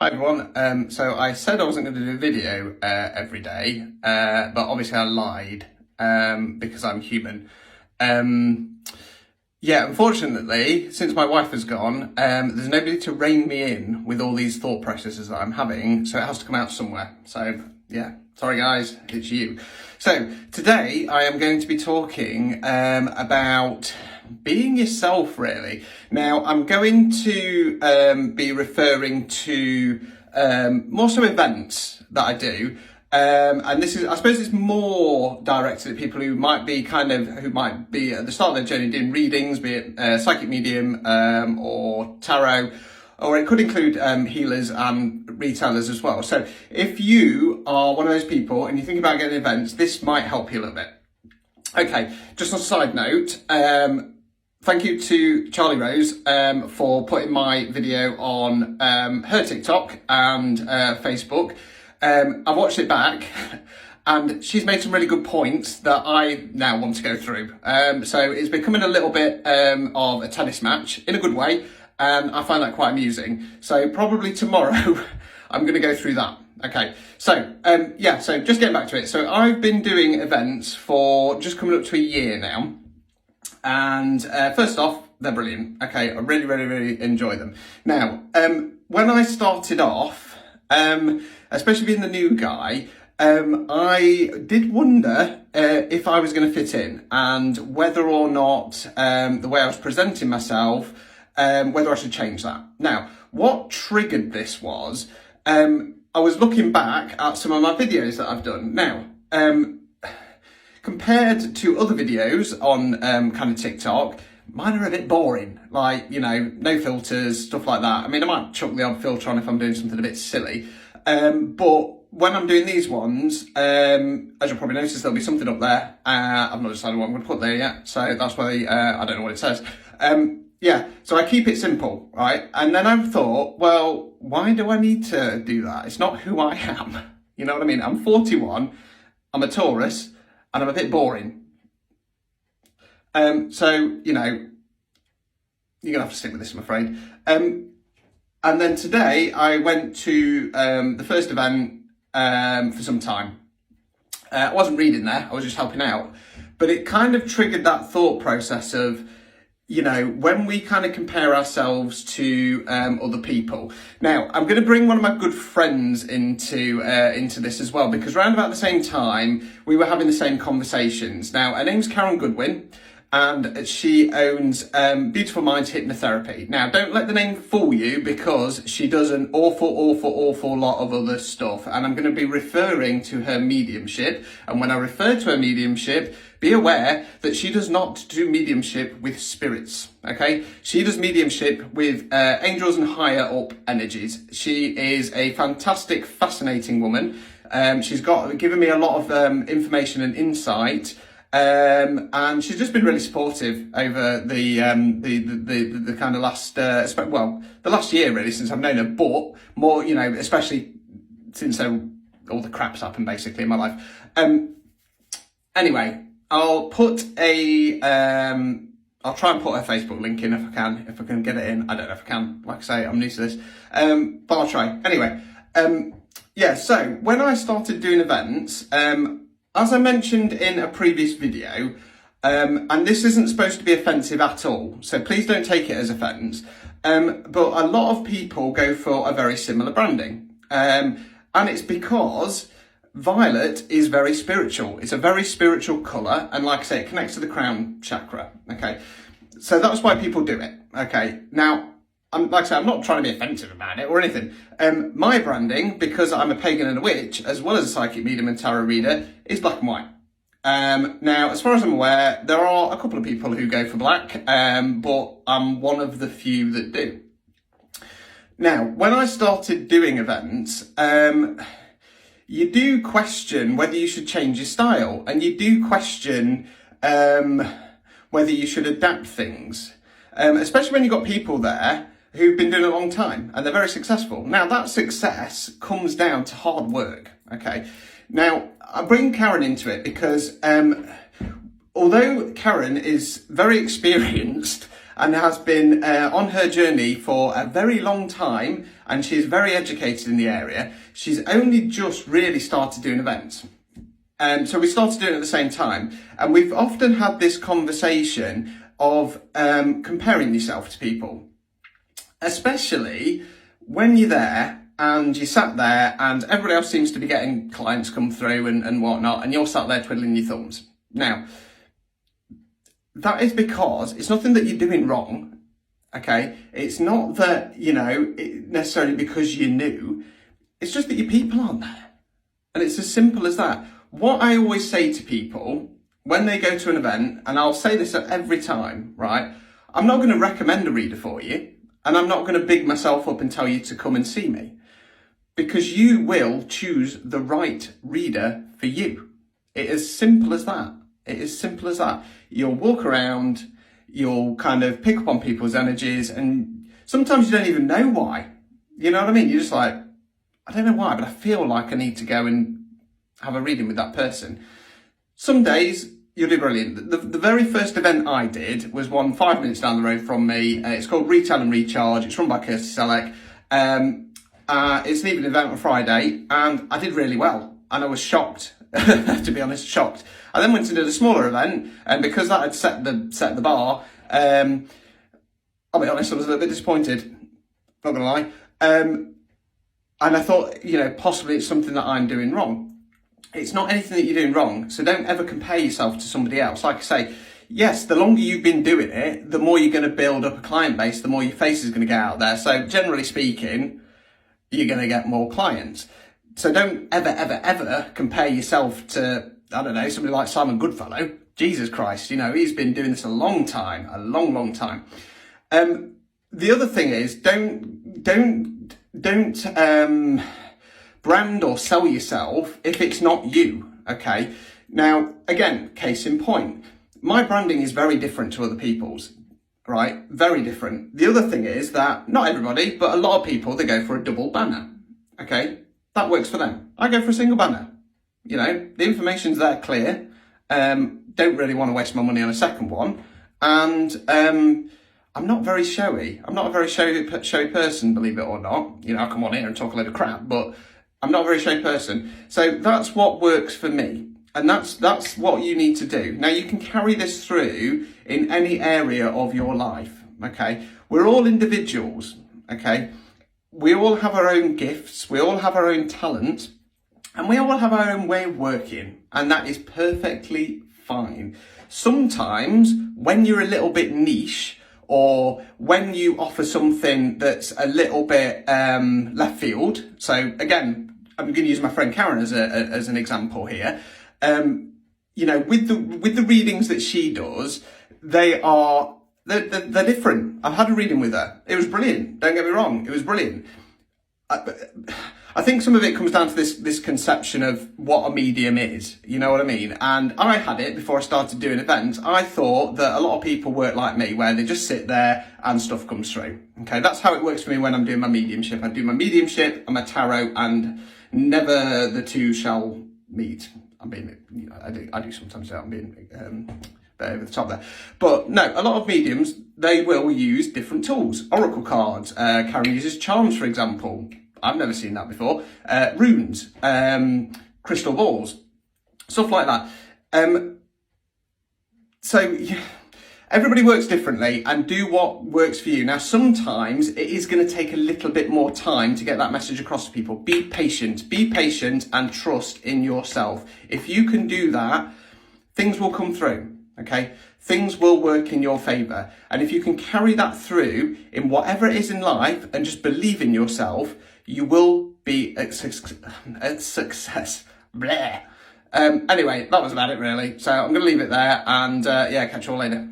Hi everyone. So I said I wasn't going to do a video every day, but obviously I lied because I'm human. Yeah, unfortunately, since my wife has gone, there's nobody to rein me in with all these thought processes that I'm having, so it has to come out somewhere. So yeah, sorry guys, it's you. So today I am going to be talking about being yourself, really. Now, I'm going to be referring to more so events that I do. And this is, I suppose it's more directed at people who might be at the start of their journey doing readings, be it psychic medium or tarot, or it could include healers and retailers as well. So if you are one of those people and you think about getting events, this might help you a little bit. Okay, just on a side note, thank you to Charlie Rose for putting my video on her TikTok and Facebook. I've watched it back and she's made some really good points that I now want to go through. So it's becoming a little bit of a tennis match in a good way, and I find that quite amusing. So probably tomorrow I'm going to go through that. Okay, so so just getting back to it. So I've been doing events for just coming up to a year now. And first off, they're brilliant. Okay, I really, really, really enjoy them. Now, when I started off, especially being the new guy, I did wonder if I was going to fit in and whether or not the way I was presenting myself, whether I should change that. Now, what triggered this was I was looking back at some of my videos that I've done. Now, compared to other videos on kind of TikTok, mine are a bit boring. Like, you know, no filters, stuff like that. I mean, I might chuck the odd filter on if I'm doing something a bit silly. But when I'm doing these ones, as you'll probably notice, there'll be something up there. I've not decided what I'm going to put there yet. So that's why I don't know what it says. So I keep it simple, right? And then I've thought, well, why do I need to do that? It's not who I am. You know what I mean? I'm 41. I'm a Taurus. And I'm a bit boring. So, you know, you're going to have to stick with this, I'm afraid. And then today I went to the first event for some time. I wasn't reading there, I was just helping out. But it kind of triggered that thought process of, you know, when we kind of compare ourselves to other people. Now, I'm going to bring one of my good friends into this as well, because around about the same time, we were having the same conversations. Now, her name's Karen Goodwin, and she owns Beautiful Minds Hypnotherapy. Now, don't let the name fool you, because she does an awful lot of other stuff. And I'm going to be referring to her mediumship. And when I refer to her mediumship, be aware that she does not do mediumship with spirits, okay? She does mediumship with angels and higher up energies. She is a fantastic, fascinating woman. She's given me a lot of information and insight. And she's just been really supportive over the kind of last, the last year really, since I've known her, but more, you know, especially since all the crap's happened basically in my life. Anyway, I'll try and put her Facebook link in if I can get it in. I don't know if I can, like I say, I'm new to this, but I'll try. Anyway, so when I started doing events, as I mentioned in a previous video, and this isn't supposed to be offensive at all, so please don't take it as offence, but a lot of people go for a very similar branding. And it's because violet is very spiritual. It's a very spiritual colour, and like I say, it connects to the crown chakra, okay? So that's why people do it, okay? Now, like I say, I'm not trying to be offensive about it or anything. My branding, because I'm a pagan and a witch, as well as a psychic medium and tarot reader, is black and white. Now, as far as I'm aware, there are a couple of people who go for black, but I'm one of the few that do. Now, when I started doing events, you do question whether you should change your style, and you do question whether you should adapt things, especially when you've got people there who've been doing it a long time and they're very successful. Now, that success comes down to hard work, okay? Now, I bring Karen into it because although Karen is very experienced and has been on her journey for a very long time, and she's very educated in the area. She's only just really started doing events. So we started doing it at the same time, and we've often had this conversation of comparing yourself to people, especially when you're there and you sat there and everybody else seems to be getting clients come through and whatnot, and you're sat there twiddling your thumbs. Now, that is because it's nothing that you're doing wrong, okay? It's not that, necessarily because you're new. It's just that your people aren't there. And it's as simple as that. What I always say to people when they go to an event, and I'll say this at every time, right? I'm not going to recommend a reader for you, and I'm not going to big myself up and tell you to come and see me, because you will choose the right reader for you. It is simple as that. It is simple as that. You'll walk around, you'll kind of pick up on people's energies, and sometimes you don't even know why. You know what I mean? You're just like, I don't know why, but I feel like I need to go and have a reading with that person. Some days you'll do brilliant. The very first event I did was one 5 minutes down the road from me. It's called Retail and Recharge. It's run by Kirsty Selleck. It's an evening event on Friday, and I did really well. And I was shocked, to be honest, shocked. I then went to do a smaller event, and because that had set the bar, I'll be honest, I was a little bit disappointed. Not gonna lie. And I thought, possibly it's something that I'm doing wrong. It's not anything that you're doing wrong, so don't ever compare yourself to somebody else. Like I say, yes, the longer you've been doing it, the more you're going to build up a client base, the more your face is going to get out there. So generally speaking, you're going to get more clients. So don't ever compare yourself to, I don't know, somebody like Simon Goodfellow. Jesus Christ, he's been doing this a long time, a long time. The other thing is, don't brand or sell yourself if it's not you, okay? Now, again, case in point, my branding is very different to other people's, right? Very different. The other thing is that not everybody, but a lot of people, they go for a double banner, okay? That works for them. I go for a single banner. The information's there clear. Don't really want to waste my money on a second one. And I'm not very showy. I'm not a very showy person, believe it or not. I come on here and talk a load of crap, but I'm not a very showy person. So that's what works for me. And that's what you need to do. Now, you can carry this through in any area of your life, okay? We're all individuals, okay? We all have our own gifts. We all have our own talent. And we all have our own way of working. And that is perfectly fine. Sometimes, when you're a little bit niche, or when you offer something that's a little bit left field. So again, I'm going to use my friend Karen as an example here. With the readings that she does, they're different. I've had a reading with her. It was brilliant. Don't get me wrong. It was brilliant. I think some of it comes down to this conception of what a medium is, you know what I mean? And I had it before I started doing events. I thought that a lot of people work like me, where they just sit there and stuff comes through. Okay, that's how it works for me when I'm doing my mediumship. I do my mediumship and my tarot, and never the two shall meet. I do sometimes say I'm being bit over the top there. But no, a lot of mediums, they will use different tools. Oracle cards, Karen uses charms, for example. I've never seen that before. Runes, crystal balls, stuff like that. So everybody works differently, and do what works for you. Now, sometimes it is going to take a little bit more time to get that message across to people. Be patient and trust in yourself. If you can do that, things will come through, okay? Things will work in your favour. And if you can carry that through in whatever it is in life and just believe in yourself, you will be a success. Blah. Anyway, that was about it really. So I'm going to leave it there, and catch you all later.